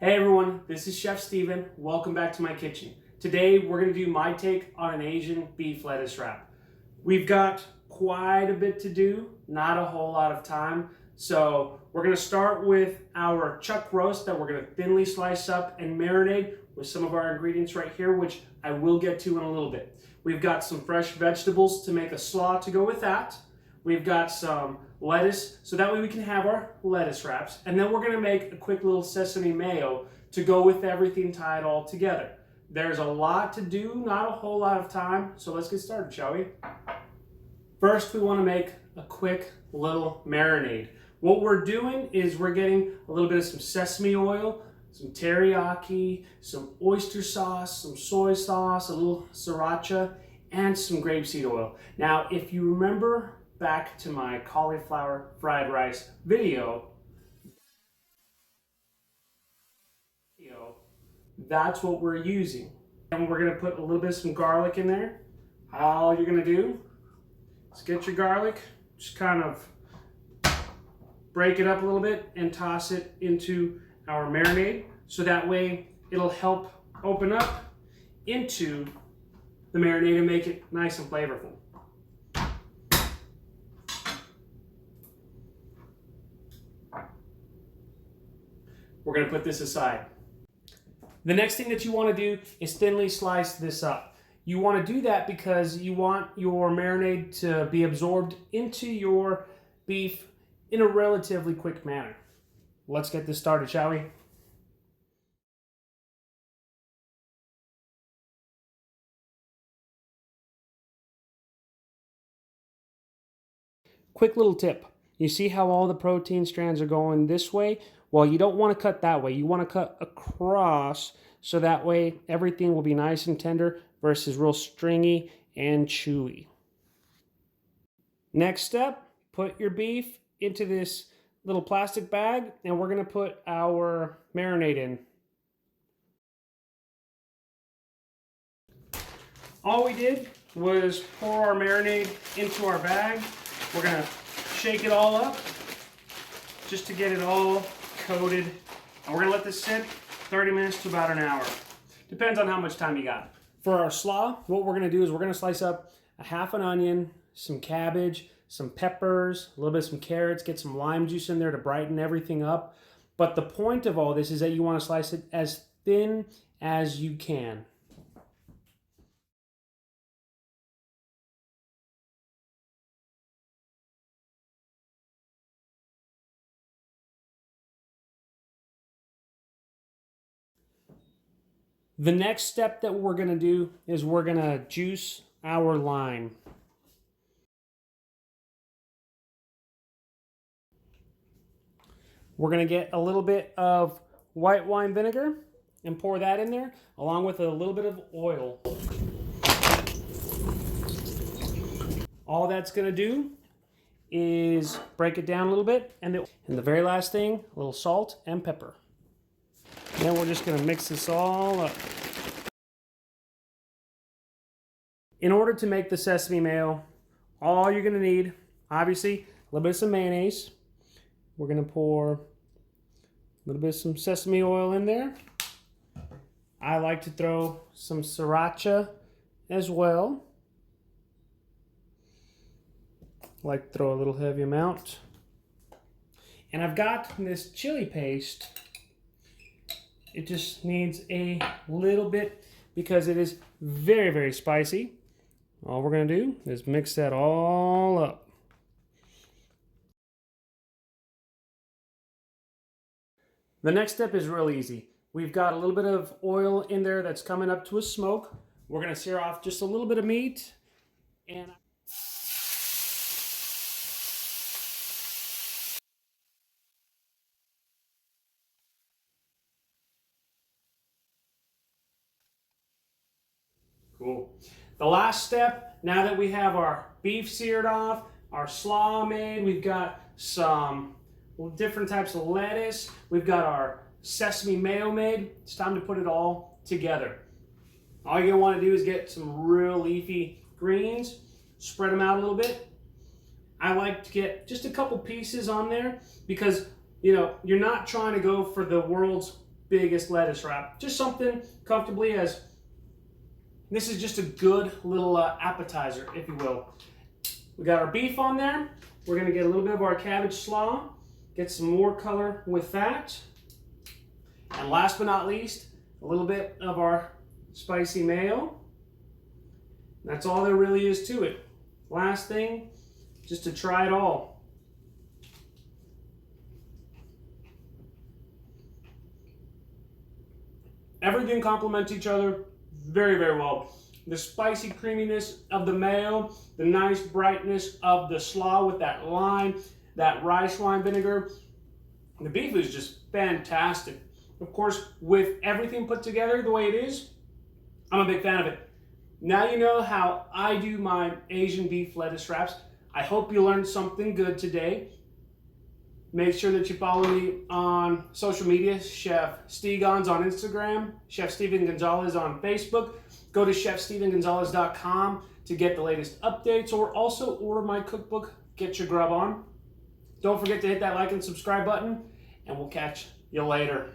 Hey everyone, this is Chef Steven. Welcome back to my kitchen. Today we're going to do my take on an Asian beef lettuce wrap. We've got quite a bit to do, not a whole lot of time. So we're going to start with our chuck roast that we're going to thinly slice up and marinate with some of our ingredients right here, which I will get to in a little bit. We've got some fresh vegetables to make a slaw to go with that. We've got some lettuce, so that way we can have our lettuce wraps. And then we're gonna make a quick little sesame mayo to go with everything, tie it all together. There's a lot to do, not a whole lot of time, so let's get started, shall we? First, we wanna make a quick little marinade. What we're doing is we're getting a little bit of some sesame oil, some teriyaki, some oyster sauce, some soy sauce, a little sriracha, and some grapeseed oil. Now, if you remember back to my cauliflower fried rice video, that's what we're using. And we're gonna put a little bit of some garlic in there. All you're gonna do is get your garlic, just kind of break it up a little bit and toss it into our marinade, so that way it'll help open up into the marinade and make it nice and flavorful. We're going to put this aside. The next thing that you want to do is thinly slice this up. You want to do that because you want your marinade to be absorbed into your beef in a relatively quick manner. Let's get this started, shall we? Quick little tip. You see how all the protein strands are going this way? Well, you don't want to cut that way. You want to cut across, so that way everything will be nice and tender versus real stringy and chewy. Next step, put your beef into this little plastic bag, and we're going to put our marinade in. All we did was pour our marinade into our bag. We're going to shake it all up just to get it all coated. And we're going to let this sit 30 minutes to about an hour. Depends on how much time you got. For our slaw, what we're going to do is we're going to slice up a half an onion, some cabbage, some peppers, a little bit of some carrots, get some lime juice in there to brighten everything up. But the point of all this is that you want to slice it as thin as you can. The next step that we're going to do is we're going to juice our lime. We're going to get a little bit of white wine vinegar and pour that in there, along with a little bit of oil. All that's going to do is break it down a little bit, and the very last thing, a little salt and pepper. Then we're just going to mix this all up. In order to make the sesame mayo, all you're going to need, obviously, a little bit of some mayonnaise. We're going to pour a little bit of some sesame oil in there. I like to throw some sriracha as well. I like to throw a little heavy amount. And I've got this chili paste. It just needs a little bit because it is very, very spicy. All we're going to do is mix that all up. The next step is real easy. We've got a little bit of oil in there that's coming up to a smoke. We're going to sear off just a little bit of meat. And cool. The last step, now that we have our beef seared off, our slaw made, we've got some different types of lettuce, we've got our sesame mayo made, it's time to put it all together. All you're going to want to do is get some real leafy greens, spread them out a little bit. I like to get just a couple pieces on there because, you know, you're not trying to go for the world's biggest lettuce wrap. Just something comfortably as this is just a good little appetizer, if you will. We got our beef on there. We're gonna get a little bit of our cabbage slaw, get some more color with that. And last but not least, a little bit of our spicy mayo. That's all there really is to it. Last thing, just to try it all. Everything complements each other very, very well. The spicy creaminess of the mayo, the nice brightness of the slaw with that lime, that rice wine vinegar. The beef is just fantastic. Of course, with everything put together the way it is, I'm a big fan of it. Now you know how I do my Asian beef lettuce wraps. I hope you learned something good today. Make sure that you follow me on social media, Chef Stegons on Instagram, Chef Steven Gonzalez on Facebook. Go to chefstevengonzalez.com to get the latest updates, or also order my cookbook, Get Your Grub On. Don't forget to hit that like and subscribe button, and we'll catch you later.